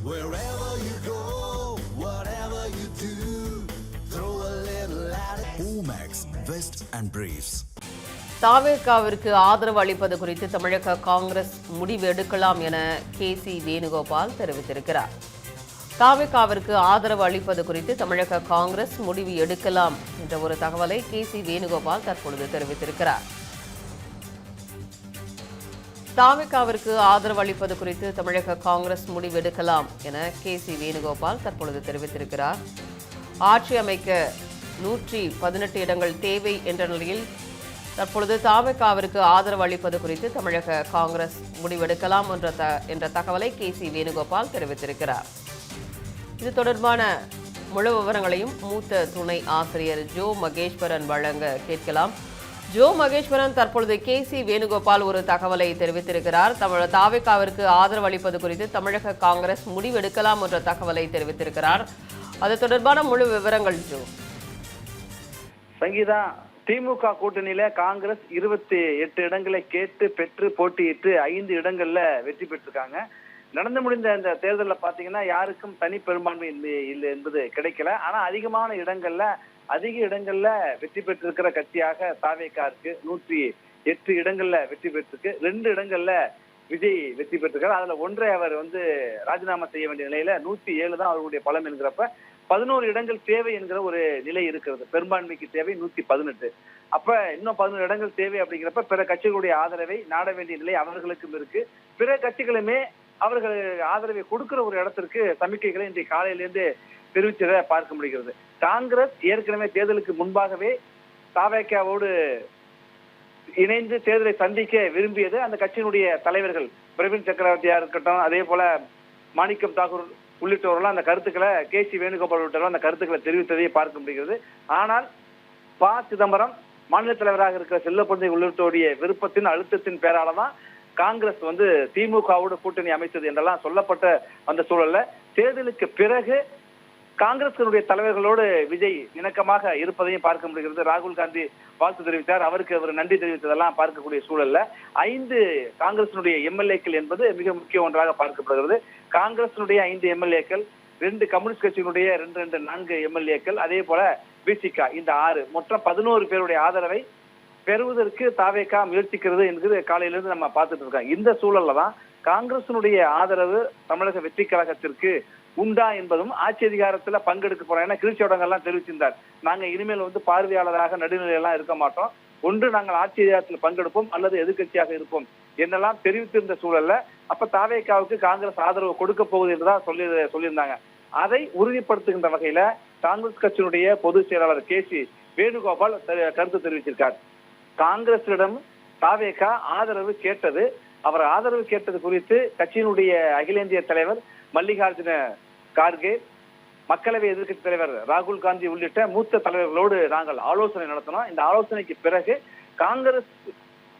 Wherever you go, whatever you do, throw a little at it. Omax, Vest and Briefs. தாவேகாவிற்கு ஆதரவு அளிப்பது குறித்து தமிழக காங்கிரஸ் முடிவு எடுக்கலாம் என KC வேணுகோபால் தெரிவித்திருக்கிறார். தாவேகாவிற்கு ஆதரவு அளிப்பது குறித்து தமிழக காங்கிரஸ் முடிவு எடுக்கலாம் என்ற ஒரு தகவலை KC வேணுகோபால் தற்பொழுது தெரிவித்திருக்கிறார். தாவேகாவிற்கு ஆதரவு அளிப்பது குறித்து தமிழக காங்கிரஸ் முடிவெடுக்கலாம் என KC வேணுகோபால் தற்பொழுது தெரிவித்திருக்கிறார். ஆட்சி அமைக்க 118 இடங்கள் தேவை என்ற நிலையில் தற்பொழுது தாவேகாவிற்கு ஆதரவு அளிப்பது குறித்து தமிழக காங்கிரஸ் முடிவெடுக்கலாம் என்ற தகவலை KC வேணுகோபால் தெரிவித்திருக்கிறார். இது தொடர்பான முழு விவரங்களையும் மூத்த துணை ஆசிரியர் ஜோ மகேஸ்வரன் வழங்க கேட்கலாம். ஜோ மகேஸ்வரன், தற்பொழுது KC வேணுகோபால் ஒரு தகவலை தெரிவித்திருக்கிறார். தாவேகாவிற்கு ஆதரவு அளிப்பது குறித்து தமிழக காங்கிரஸ் முடிவெடுக்கலாம் என்ற தகவலை தெரிவித்திருக்கிறார். அது தொடர்பான முழு விவரங்கள் ஜோ. சங்கீதா, திமுக கூட்டணியில காங்கிரஸ் 28 இடங்களை கேட்டு பெற்று போட்டியிட்டு 5 இடங்கள்ல வெற்றி பெற்றிருக்காங்க. நடந்து முடிந்த இந்த தேர்தலில் பாத்தீங்கன்னா யாருக்கும் தனி பெரும்பான்மை இல்லை என்பது கிடைக்கல. ஆனா அதிக இடங்கள்ல வெற்றி பெற்றிருக்கிற கட்சியாக தாவேகா இருக்கு. 108 இடங்கள்ல வெற்றி பெற்றிருக்கு. 2 இடங்கள்ல விஜய் வெற்றி பெற்றிருக்காரு. அதுல ஒன்றை அவர் ராஜினாமா செய்ய வேண்டிய நிலையில 107 தான் அவருடைய பலம் என்கிறப்ப 11 இடங்கள் தேவை என்கிற ஒரு நிலை இருக்கிறது. பெரும்பான்மைக்கு தேவை 118. அப்ப இன்னும் 11 இடங்கள் தேவை அப்படிங்கிறப்ப பிற கட்சிகளுடைய ஆதரவை நாட வேண்டிய நிலை அவர்களுக்கும் இருக்கு. பிற கட்சிகளுமே அவர்கள் ஆதரவை கொடுக்கிற ஒரு இடத்திற்கு சமிக்கைகளை இன்றைய காலையிலிருந்து தெரிவிச்சதை பார்க்க முடிகிறது. காங்கிரஸ் ஏற்கனவே தேர்தலுக்கு முன்பாகவே தாவேகாவோடு இணைந்து தேர்தலை சந்திக்க விரும்பியது. அந்த கட்சியினுடைய தலைவர்கள் பிரவீன் சக்கரவர்த்தியா இருக்கட்டும், அதே போல மாணிக்கம் தாக்கூர் உள்ளிட்டவர்கள் அந்த கருத்துக்களை KC வேணுகோபால் உள்ளிட்டவர்கள் அந்த கருத்துக்களை தெரிவித்ததை பார்க்க முடிகிறது. ஆனால் ப. சிதம்பரம் மாநில தலைவராக இருக்கிற செல்லப்பொழுதை உள்ளிட்டோருடைய விருப்பத்தின் அழுத்தத்தின் பேராலதான் காங்கிரஸ் திமுகவோடு கூட்டணி அமைத்தது என்றெல்லாம் சொல்லப்பட்ட அந்த சூழல்ல தேர்தலுக்கு பிறகு காங்கிரசினுடைய தலைவர்களோடு விஜய் இணக்கமாக இருப்பதையும் பார்க்க முடிகிறது. ராகுல் காந்தி வாழ்த்து தெரிவித்தார். அவருக்கு அவர் நன்றி தெரிவித்ததெல்லாம் பார்க்கக்கூடிய சூழல்ல 5 காங்கிரசினுடைய MLAக்கள் என்பது மிக முக்கிய ஒன்றாக பார்க்கப்படுகிறது. காங்கிரசினுடைய 5 MLAக்கள், 2 கம்யூனிஸ்ட் கட்சியினுடைய 4 MLAக்கள், அதே போல BCK இந்த 6 மொத்தம் 11 பேருடைய ஆதரவை பெறுவதற்கு தாவேகா முயற்சிக்கிறது என்கிற காலையிலிருந்து நம்ம பார்த்துட்டு இருக்கோம். இந்த சூழல்ல தான் காங்கிரசினுடைய ஆதரவு தமிழக வெற்றி கழகத்திற்கு உண்டா என்பதும் ஆட்சி அதிகாரத்துல பங்கெடுக்க போறோம். ஏன்னா கிருஷ்ணவடங்கள்லாம் தெரிவிச்சிருந்தார், நாங்க இனிமேல் பார்வையாளராக நடுநிலையெல்லாம் இருக்க மாட்டோம், ஒன்று நாங்கள் ஆட்சி அதிகாரத்தில் பங்கெடுப்போம் அல்லது எதிர்கட்சியாக இருப்போம் என்னெல்லாம் தெரிவித்திருந்த சூழல்ல அப்ப தாவேகாவுக்கு காங்கிரஸ் ஆதரவு கொடுக்க போகுது என்றுதான் சொல்லியிருந்தாங்க. அதை உறுதிப்படுத்துகின்ற வகையில காங்கிரஸ் கட்சியினுடைய பொதுச் செயலாளர் KC வேணுகோபால் கருத்து தெரிவிச்சிருக்கார். காங்கிரசிடம் தாவேகா ஆதரவு கேட்டது, அவர் ஆதரவு கேட்டது குறித்து கட்சியினுடைய அகில இந்திய தலைவர் மல்லிகார்ஜுன கார்கே, மக்களவை எதிர்க்கட்சி தலைவர் ராகுல் காந்தி உள்ளிட்ட மூத்த தலைவர்களோடு நாங்கள் ஆலோசனை நடத்தினோம். இந்த ஆலோசனைக்கு பிறகு காங்கிரஸ்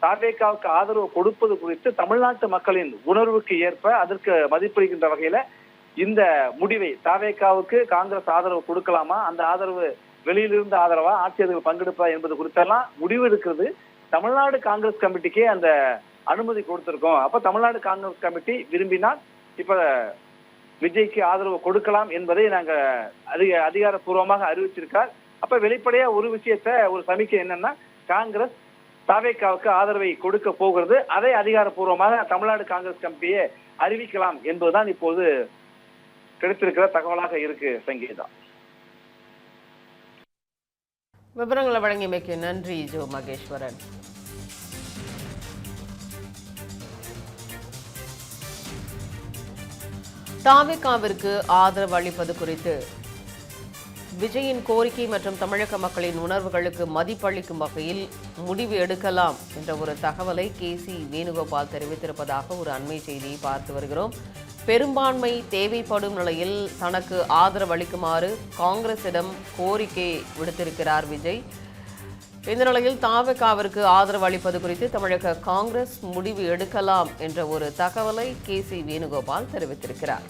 தாவேகாவுக்கு ஆதரவு கொடுப்பது குறித்து தமிழ்நாட்டு மக்களின் உணர்வுக்கு ஏற்ப அதற்கு மதிப்பளிக்கின்ற வகையில இந்த முடிவை தாவேகாவுக்கு காங்கிரஸ் ஆதரவு கொடுக்கலாமா, அந்த ஆதரவு வெளியிலிருந்து ஆதரவா, ஆட்சியர்கள் பங்கெடுப்பா என்பது குறித்தெல்லாம் முடிவு எடுக்கிறது தமிழ்நாடு காங்கிரஸ் கமிட்டிக்கே அந்த அனுமதி கொடுத்திருக்கோம். அப்ப தமிழ்நாடு காங்கிரஸ் கமிட்டி விரும்பினால் இப்ப விஜய்க்கு ஆதரவு கொடுக்கலாம் என்பதை நாங்க அதிகாரப்பூர்வமாக அறிவிச்சிருக்கார். அப்ப வெளிப்படையா ஒரு விஷயத்த ஒரு சமிக்கை என்னன்னா, காங்கிரஸ் தாவேகாவுக்கு ஆதரவை கொடுக்க போகிறது, அதை அதிகாரப்பூர்வமாக தமிழ்நாடு காங்கிரஸ் கமிட்டியை அறிவிக்கலாம் என்பதுதான் இப்போது கிடைத்திருக்கிற தகவலாக இருக்கு. சங்கீதா, விவரங்களை வழங்கியமைக்கு நன்றி ஜோ மகேஸ்வரன். தாவேகாவிற்கு ஆதரவு அளிப்பது குறித்து விஜயின் கோரிக்கை மற்றும் தமிழக மக்களின் உணர்வுகளுக்கு மதிப்பளிக்கும் வகையில் முடிவு எடுக்கலாம் என்ற ஒரு தகவலை KC வேணுகோபால் தெரிவித்திருப்பதாக ஒரு அண்மை செய்தியை பார்த்து வருகிறோம். பெரும்பான்மை தேவைப்படும் நிலையில் தனக்கு ஆதரவு அளிக்குமாறு காங்கிரசிடம் கோரிக்கை விடுத்திருக்கிறார் விஜய். இந்த நிலையில் தாவேகாவிற்கு ஆதரவு அளிப்பது குறித்து தமிழக காங்கிரஸ் முடிவு எடுக்கலாம் என்ற ஒரு தகவலை KC வேணுகோபால் தெரிவித்திருக்கிறார்.